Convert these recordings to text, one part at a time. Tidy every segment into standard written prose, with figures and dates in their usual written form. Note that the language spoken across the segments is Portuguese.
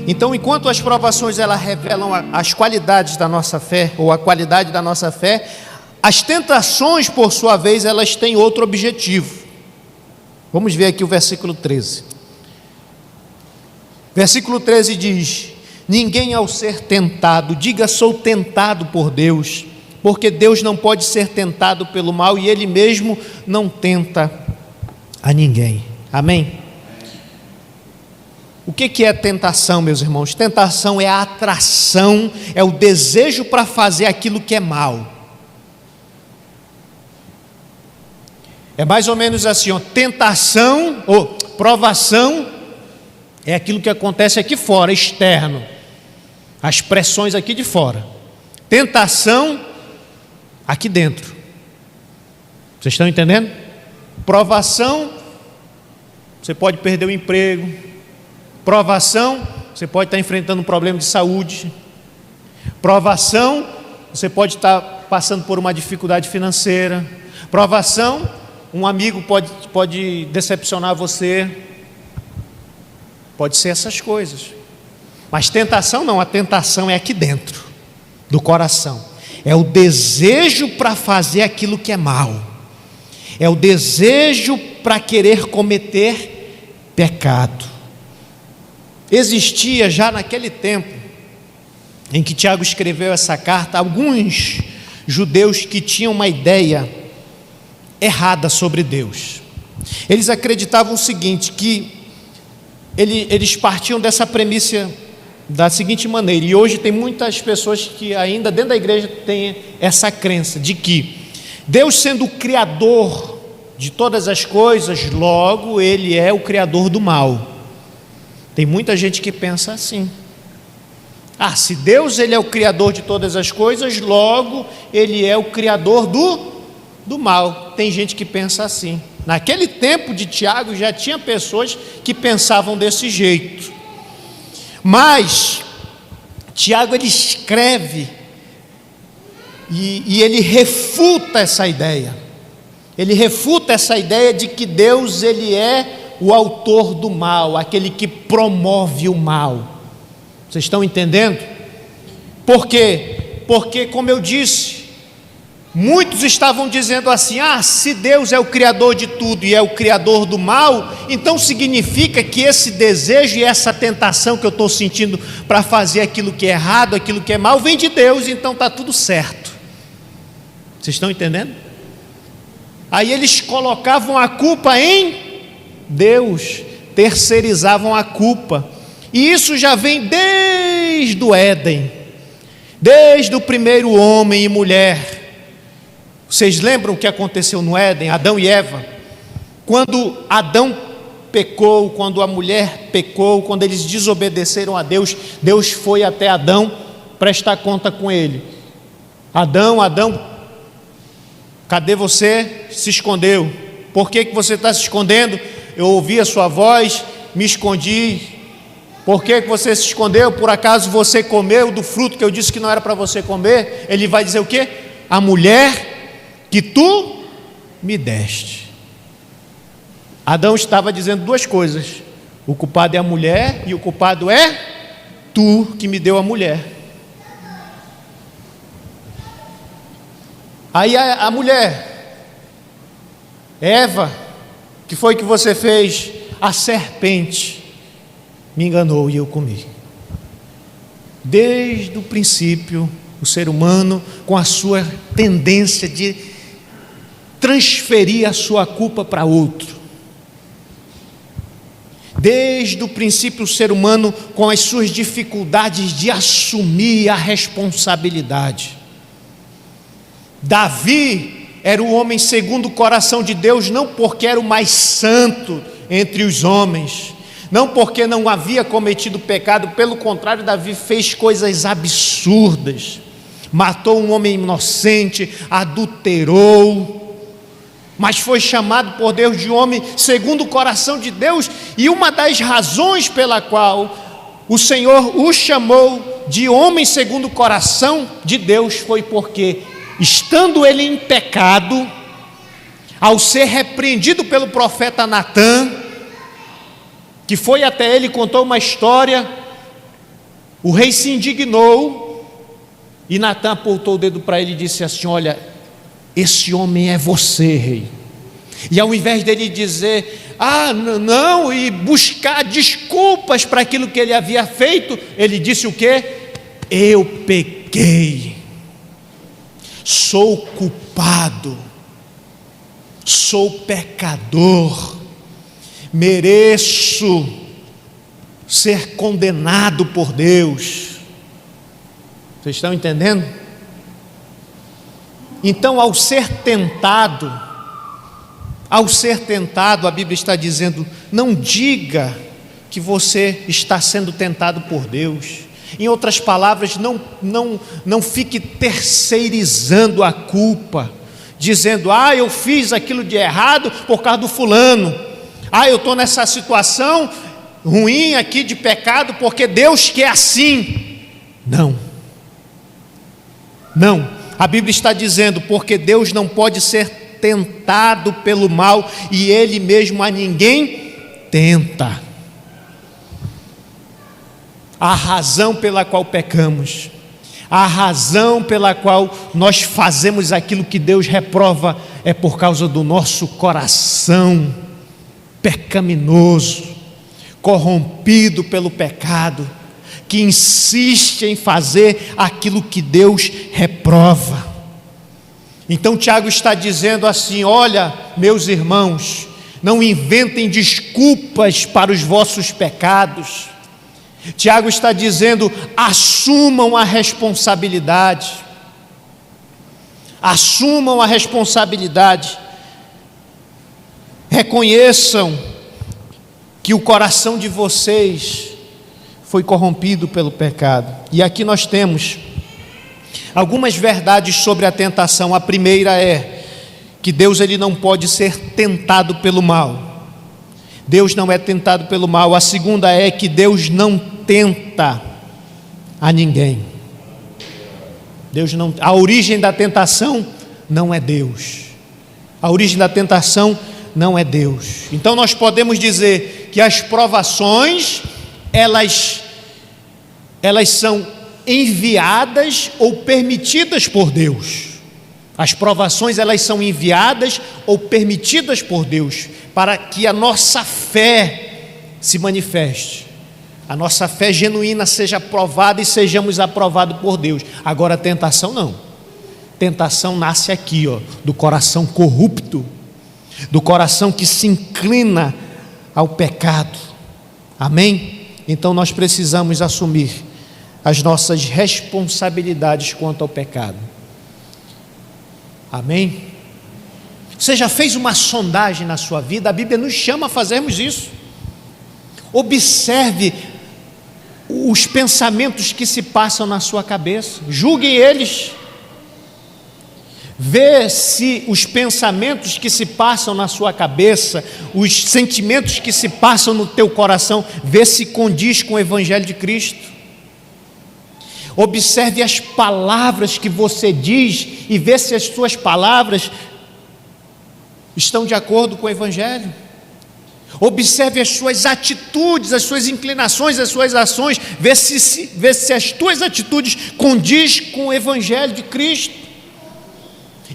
Então, enquanto as provações elas revelam as qualidades da nossa fé, ou a qualidade da nossa fé, as tentações, por sua vez, elas têm outro objetivo. Vamos ver aqui o versículo 13. Versículo 13 diz: ninguém ao ser tentado, diga sou tentado por Deus, porque Deus não pode ser tentado pelo mal e Ele mesmo não tenta a ninguém. Amém? O que é tentação, meus irmãos? Tentação é a atração, é o desejo para fazer aquilo que é mal. É mais ou menos assim, ó, tentação ou provação é aquilo que acontece aqui fora, externo, as pressões aqui de fora. Tentação aqui dentro. Vocês estão entendendo? Provação, você pode perder o emprego. Provação, você pode estar enfrentando um problema de saúde. Provação, você pode estar passando por uma dificuldade financeira. Provação, um amigo pode decepcionar você. Pode ser essas coisas. Mas tentação não, a tentação é aqui dentro do coração. É o desejo para fazer aquilo que é mal. É o desejo para querer cometer pecado. Existia já naquele tempo em que Tiago escreveu essa carta, alguns judeus que tinham uma ideia errada sobre Deus. Eles acreditavam o seguinte, que eles partiam dessa premissa da seguinte maneira, e hoje tem muitas pessoas que ainda dentro da igreja têm essa crença de que Deus, sendo o criador de todas as coisas, logo Ele é o criador do mal. Tem muita gente que pensa assim. Se Deus Ele é o criador de todas as coisas, logo Ele é o criador do mal. Tem gente que pensa assim. Naquele tempo de Tiago já tinha pessoas que pensavam desse jeito. Mas Tiago ele escreve e ele refuta essa ideia. Ele refuta essa ideia de que Deus ele é o autor do mal, aquele que promove o mal. Vocês estão entendendo? Por quê? Porque, como eu disse, muitos estavam dizendo assim: se Deus é o criador de tudo e é o criador do mal, então significa que esse desejo e essa tentação que eu estou sentindo para fazer aquilo que é errado, aquilo que é mal, vem de Deus, então está tudo certo. Vocês estão entendendo? Aí eles colocavam a culpa em Deus, terceirizavam a culpa, e isso já vem desde o Éden, desde o primeiro homem e mulher. Vocês lembram o que aconteceu no Éden, Adão e Eva? Quando Adão pecou, quando a mulher pecou, quando eles desobedeceram a Deus, Deus foi até Adão prestar conta com ele. Adão, cadê você? Se escondeu. Por que você está se escondendo? Eu ouvi a sua voz, me escondi. Por que você se escondeu? Por acaso você comeu do fruto que eu disse que não era para você comer? Ele vai dizer o quê? A mulher que tu me deste. Adão estava dizendo duas coisas: o culpado é a mulher e o culpado é tu que me deu a mulher. Aí a mulher, Eva, que foi que você fez? A serpente me enganou e eu comi. Desde o princípio, o ser humano, com a sua tendência de transferir a sua culpa para outro. Desde o princípio, o ser humano, com as suas dificuldades de assumir a responsabilidade. Davi era o homem segundo o coração de Deus, não porque era o mais santo entre os homens, não porque não havia cometido pecado, pelo contrário, Davi fez coisas absurdas, matou um homem inocente, adulterou, mas foi chamado por Deus de homem segundo o coração de Deus, e uma das razões pela qual o Senhor o chamou de homem segundo o coração de Deus foi porque, estando ele em pecado, ao ser repreendido pelo profeta Natã, que foi até ele e contou uma história O rei se indignou e Natã apontou o dedo para ele e disse assim: olha, esse homem é você, rei. E ao invés dele dizer, não, e buscar desculpas para aquilo que ele havia feito, ele disse o quê? Eu pequei, sou culpado, sou pecador, mereço ser condenado por Deus. Vocês estão entendendo? Então, ao ser tentado, a Bíblia está dizendo: não diga que você está sendo tentado por Deus. Em outras palavras, não fique terceirizando a culpa, dizendo: eu fiz aquilo de errado por causa do fulano, eu estou nessa situação ruim aqui de pecado porque Deus quer assim. Não, a Bíblia está dizendo: porque Deus não pode ser tentado pelo mal, e Ele mesmo a ninguém tenta. A razão pela qual pecamos, a razão pela qual nós fazemos aquilo que Deus reprova, é por causa do nosso coração pecaminoso, corrompido pelo pecado, que insiste em fazer aquilo que Deus reprova. Então Tiago está dizendo assim: olha, meus irmãos, não inventem desculpas para os vossos pecados. Tiago está dizendo: assumam a responsabilidade, reconheçam que o coração de vocês foi corrompido pelo pecado. E aqui nós temos algumas verdades sobre a tentação. A primeira é que Deus ele não pode ser tentado pelo mal. Deus não é tentado pelo mal. A segunda é que Deus não tenta a ninguém. A origem da tentação não é Deus. A origem da tentação não é Deus. Então nós podemos dizer que as provações, elas são enviadas ou permitidas por Deus. As provações, elas são enviadas ou permitidas por Deus, para que a nossa fé se manifeste, a nossa fé genuína seja provada e sejamos aprovados por Deus. Agora a tentação não. Tentação nasce aqui, do coração corrupto, do coração que se inclina ao pecado. Amém? Então nós precisamos assumir as nossas responsabilidades quanto ao pecado. Amém? Você já fez uma sondagem na sua vida? A Bíblia nos chama a fazermos isso. Observe os pensamentos que se passam na sua cabeça, julguem eles. Vê se os pensamentos que se passam na sua cabeça, os sentimentos que se passam no teu coração, vê se condiz com o Evangelho de Cristo. Observe as palavras que você diz e vê se as suas palavras estão de acordo com o Evangelho. Observe as suas atitudes, as suas inclinações, as suas ações, vê se as tuas atitudes condiz com o Evangelho de Cristo.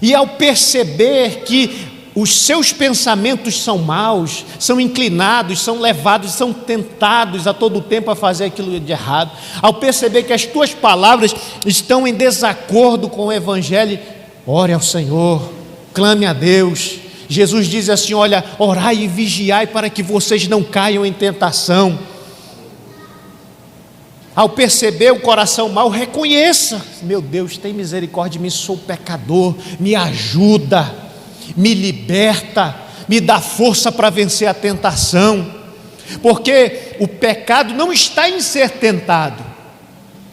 E ao perceber que os seus pensamentos são maus, são inclinados, são levados, são tentados a todo tempo a fazer aquilo de errado, ao perceber que as tuas palavras estão em desacordo com o Evangelho, ore ao Senhor, clame a Deus. Jesus diz assim: olha, orai e vigiai para que vocês não caiam em tentação. Ao perceber o coração mau, reconheça: meu Deus, tem misericórdia de mim, sou pecador, me ajuda, me liberta, me dá força para vencer a tentação, porque o pecado não está em ser tentado.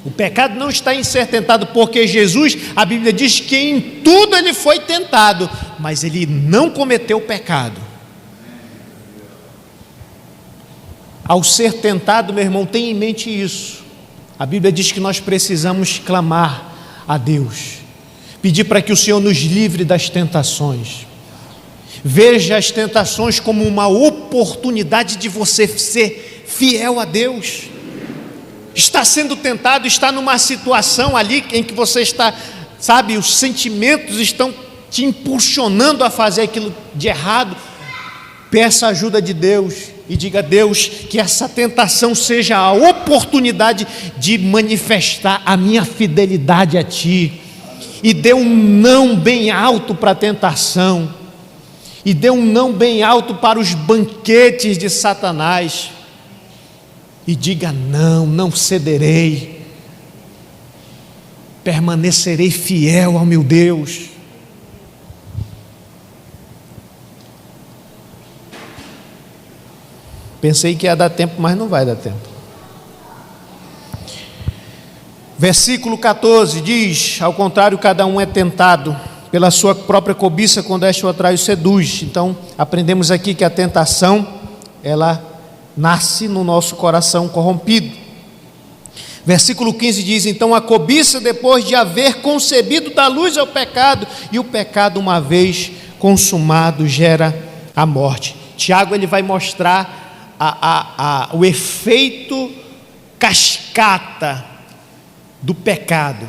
O pecado não está em ser tentado, porque Jesus, a Bíblia diz que em tudo ele foi tentado, mas ele não cometeu pecado. Ao ser tentado, meu irmão, tenha em mente isso. A Bíblia diz que nós precisamos clamar a Deus, pedir para que o Senhor nos livre das tentações. Veja as tentações como uma oportunidade de você ser fiel a Deus. está sendo tentado, está numa situação ali em que você está, sabe, os sentimentos estão te impulsionando a fazer aquilo de errado, peça a ajuda de Deus e diga a Deus que essa tentação seja a oportunidade de manifestar a minha fidelidade a Ti, e dê um não bem alto para a tentação, e dê um não bem alto para os banquetes de Satanás, e diga: não cederei, permanecerei fiel ao meu Deus. Pensei que ia dar tempo, mas não vai dar tempo. Versículo 14 diz: ao contrário, cada um é tentado pela sua própria cobiça, quando esta o atrai, o seduz. Então, aprendemos aqui que a tentação, ela nasce no nosso coração corrompido. Versículo 15 diz: então a cobiça, depois de haver concebido, dá luz ao pecado, e o pecado, uma vez consumado, gera a morte. Tiago, ele vai mostrar o efeito cascata do pecado.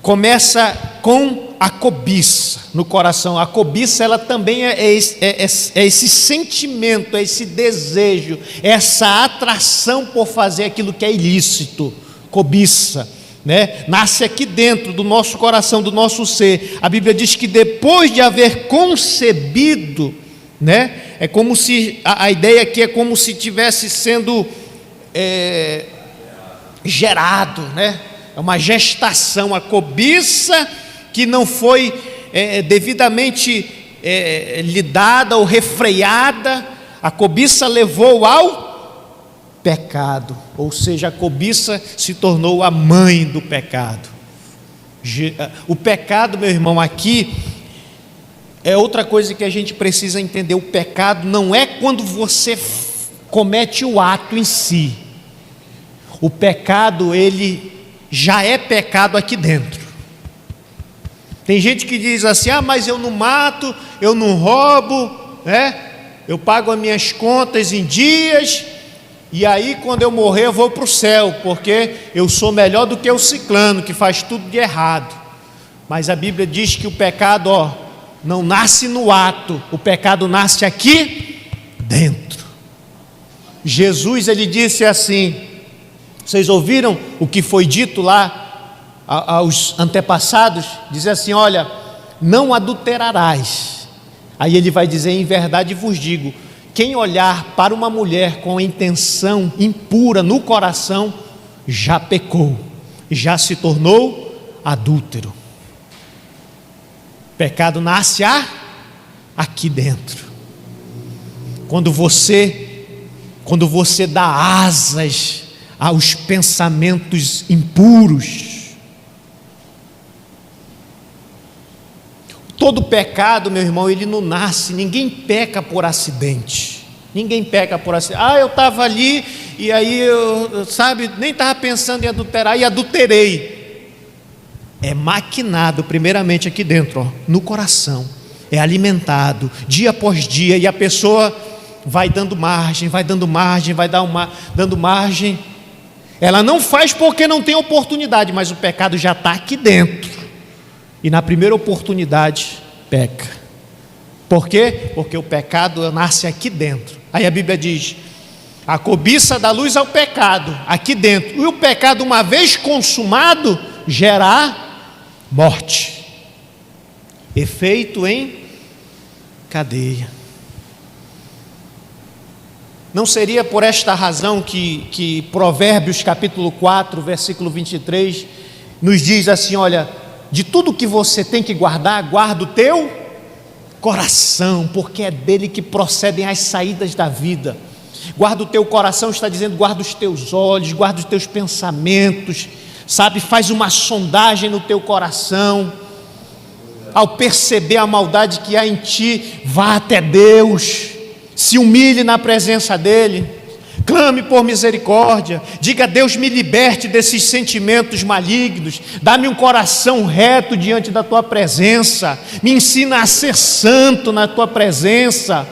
Começa com a cobiça no coração. A cobiça, ela também é esse sentimento, é esse desejo, essa atração por fazer aquilo que é ilícito. Cobiça, né? Nasce aqui dentro do nosso coração, do nosso ser. A Bíblia diz que depois de haver concebido, né? É como se, a ideia aqui é como se tivesse sendo gerado, né? É uma gestação. A cobiça que não foi devidamente lidada ou refreada, a cobiça levou ao pecado, ou seja, a cobiça se tornou a mãe do pecado. O pecado, meu irmão, aqui é outra coisa que a gente precisa entender. O pecado não é quando você comete o ato em si. O pecado, ele já é pecado aqui dentro. Tem gente que diz assim: mas eu não mato, eu não roubo, né? Eu pago as minhas contas em dias, e aí quando eu morrer eu vou para o céu, porque eu sou melhor do que o ciclano, que faz tudo de errado. Mas a Bíblia diz que o pecado, não nasce no ato, o pecado nasce aqui dentro. Jesus, ele disse assim, vocês ouviram o que foi dito lá aos antepassados? Diz assim: olha, não adulterarás. Aí ele vai dizer: em verdade vos digo, quem olhar para uma mulher com intenção impura no coração, já pecou, já se tornou adúltero. Pecado nasce aqui dentro. Quando você dá asas aos pensamentos impuros. Todo pecado, meu irmão, ele não nasce, ninguém peca por acidente. Ninguém peca por acidente. Eu estava ali e aí eu, nem estava pensando em adulterar e adulterei. É maquinado primeiramente aqui dentro, no coração. É alimentado dia após dia, e a pessoa vai dando margem, dando margem. Ela não faz porque não tem oportunidade, mas o pecado já está aqui dentro. E na primeira oportunidade, peca. Por quê? Porque o pecado nasce aqui dentro. Aí a Bíblia diz: a cobiça dá luz ao pecado, aqui dentro. E o pecado, uma vez consumado, gera morte. Efeito em cadeia. Não seria por esta razão que Provérbios capítulo 4, versículo 23, nos diz assim: olha, de tudo que você tem que guardar, guarda o teu coração, porque é dele que procedem as saídas da vida. Guarda o teu coração, está dizendo, guarda os teus olhos, guarda os teus pensamentos, faz uma sondagem no teu coração. Ao perceber a maldade que há em ti, vá até Deus, se humilhe na presença dele, clame por misericórdia, diga: Deus, me liberte desses sentimentos malignos, dá-me um coração reto diante da tua presença, me ensina a ser santo na tua presença,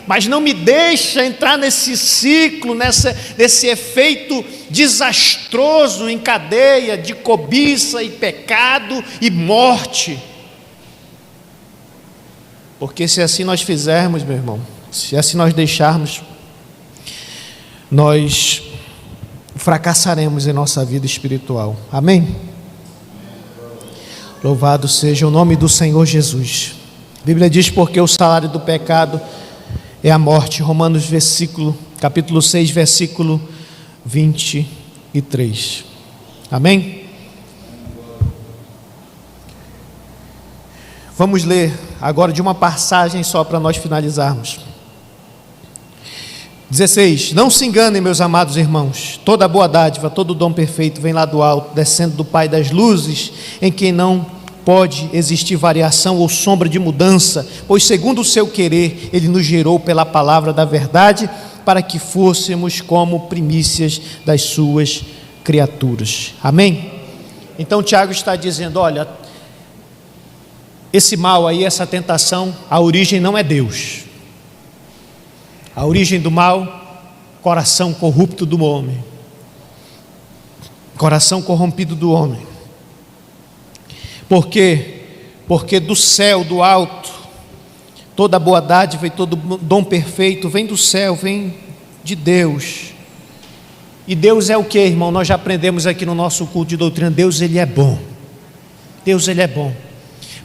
mas não me deixa entrar nesse ciclo, nesse efeito desastroso em cadeia de cobiça e pecado e morte. Porque se assim nós fizermos, meu irmão, se assim nós deixarmos, nós fracassaremos em nossa vida espiritual. Amém? Louvado seja o nome do Senhor Jesus. A Bíblia diz: porque o salário do pecado é a morte. Romanos capítulo 6, versículo 23. Amém? Vamos ler agora de uma passagem só para nós finalizarmos. 16. Não se enganem, meus amados irmãos, toda boa dádiva, todo dom perfeito vem lá do alto, descendo do Pai das luzes, em quem não pode existir variação ou sombra de mudança, pois segundo o seu querer, Ele nos gerou pela palavra da verdade, para que fôssemos como primícias das suas criaturas. Amém? Então Tiago está dizendo: olha, esse mal aí, essa tentação, a origem não é Deus. A origem do mal, coração corrupto do homem, coração corrompido do homem. Por quê? Porque do céu, do alto, toda boa dádiva e todo dom perfeito vem do céu, vem de Deus. E Deus é o que, irmão? Nós já aprendemos aqui no nosso culto de doutrina: Deus, Ele é bom. Deus, Ele é bom.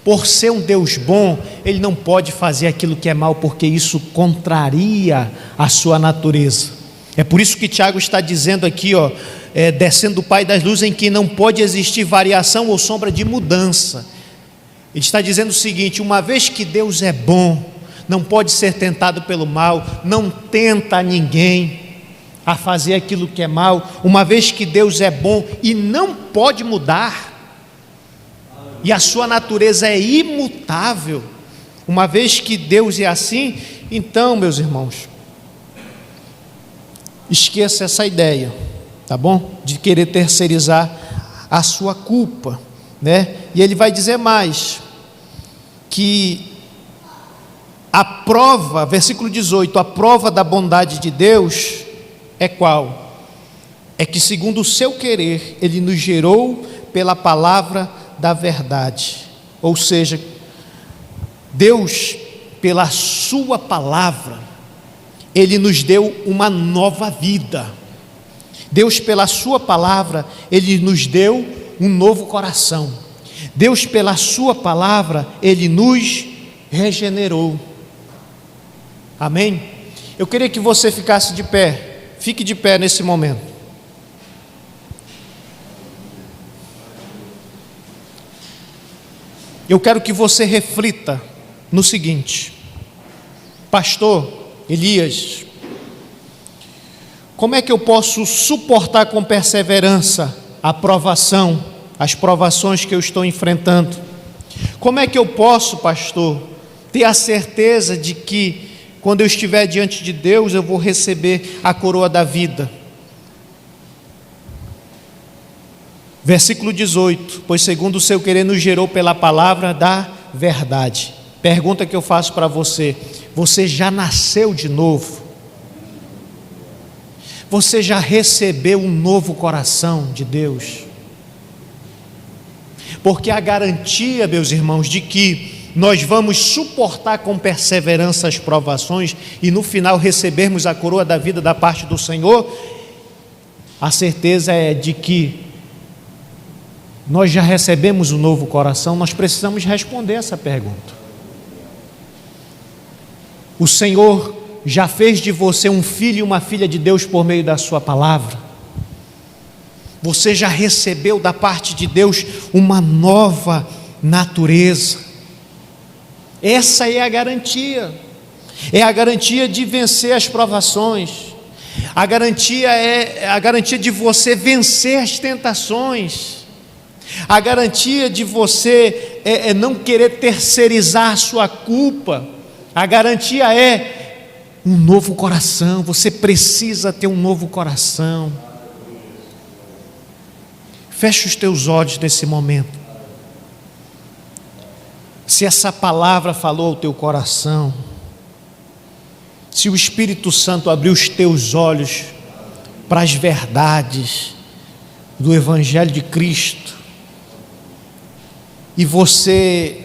Por ser um Deus bom, Ele não pode fazer aquilo que é mal, porque isso contraria a sua natureza. É por isso que Tiago está dizendo aqui, descendo do Pai das luzes, em que não pode existir variação ou sombra de mudança. Ele está dizendo o seguinte: uma vez que Deus é bom, não pode ser tentado pelo mal, não tenta ninguém a fazer aquilo que é mal. Uma vez que Deus é bom e não pode mudar, e a sua natureza é imutável, uma vez que Deus é assim, então, meus irmãos, esqueça essa ideia, tá bom? De querer terceirizar a sua culpa, né? E ele vai dizer mais, que a prova, versículo 18, a prova da bondade de Deus é qual? É que segundo o seu querer, Ele nos gerou pela palavra da verdade. Ou seja, Deus, pela sua palavra, Ele nos deu uma nova vida. Deus, pela sua palavra, Ele nos deu um novo coração. Deus, pela sua palavra, Ele nos regenerou. Amém? Eu queria que você ficasse de pé. Fique de pé nesse momento. Eu quero que você reflita no seguinte: pastor Elias, como é que eu posso suportar com perseverança a provação, as provações que eu estou enfrentando? Como é que eu posso, pastor, ter a certeza de que quando eu estiver diante de Deus eu vou receber a coroa da vida? Versículo 18: pois segundo o seu querer nos gerou pela palavra da verdade. Pergunta que eu faço para você: você já nasceu de novo? Você já recebeu um novo coração de Deus? Porque a garantia, meus irmãos, de que nós vamos suportar com perseverança as provações e no final recebermos a coroa da vida da parte do Senhor, a certeza é de que nós já recebemos um novo coração. Nós precisamos responder essa pergunta. O Senhor já fez de você um filho e uma filha de Deus por meio da sua palavra. Você já recebeu da parte de Deus uma nova natureza. Essa é a garantia. É a garantia de vencer as provações. A garantia é a garantia de você vencer as tentações. A garantia de você não querer terceirizar a sua culpa. A garantia é um novo coração. Você precisa ter um novo coração. Feche os teus olhos nesse momento. Se essa palavra falou ao teu coração, se o Espírito Santo abrir os teus olhos para as verdades do Evangelho de Cristo, e você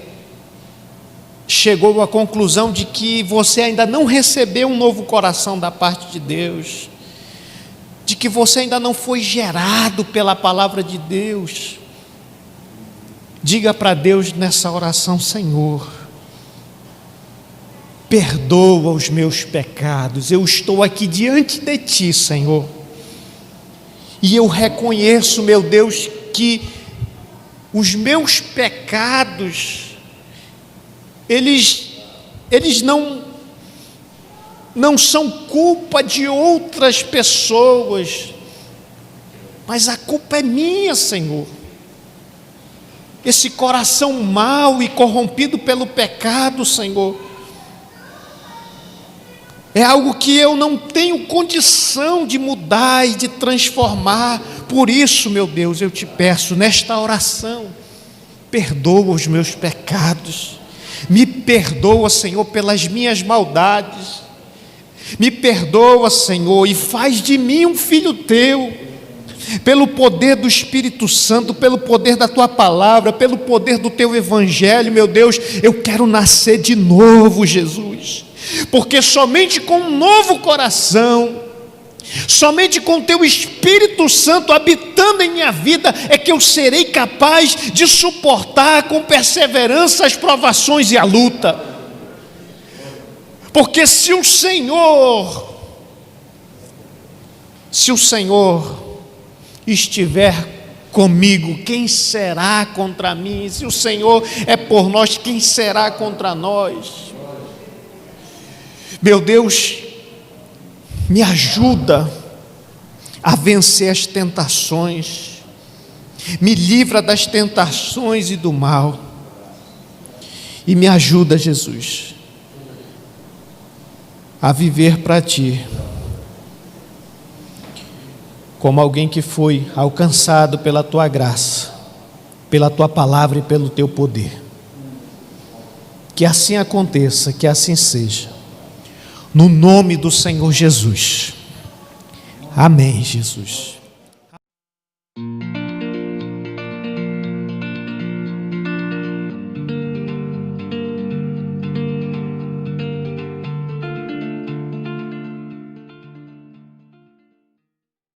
chegou à conclusão de que você ainda não recebeu um novo coração da parte de Deus, de que você ainda não foi gerado pela palavra de Deus, diga para Deus nessa oração: Senhor, perdoa os meus pecados, eu estou aqui diante de Ti, Senhor, e eu reconheço, meu Deus, que os meus pecados, eles não são culpa de outras pessoas, mas a culpa é minha, Senhor. Esse coração mau e corrompido pelo pecado, Senhor, é algo que eu não tenho condição de mudar e de transformar. Por isso, meu Deus, eu te peço nesta oração, perdoa os meus pecados, me perdoa, Senhor, pelas minhas maldades, me perdoa, Senhor, e faz de mim um filho teu, pelo poder do Espírito Santo, pelo poder da tua palavra, pelo poder do teu evangelho, meu Deus, eu quero nascer de novo, Jesus, porque somente com um novo coração, somente com teu Espírito Santo habitando em minha vida, é que eu serei capaz de suportar com perseverança as provações e a luta. Porque se o Senhor estiver comigo, quem será contra mim? Se o Senhor é por nós, quem será contra nós? Meu Deus, me ajuda a vencer as tentações, me livra das tentações e do mal, e me ajuda, Jesus, a viver para Ti, como alguém que foi alcançado pela Tua graça, pela Tua palavra e pelo Teu poder. Que assim aconteça, que assim seja, no nome do Senhor Jesus. Amém, Jesus.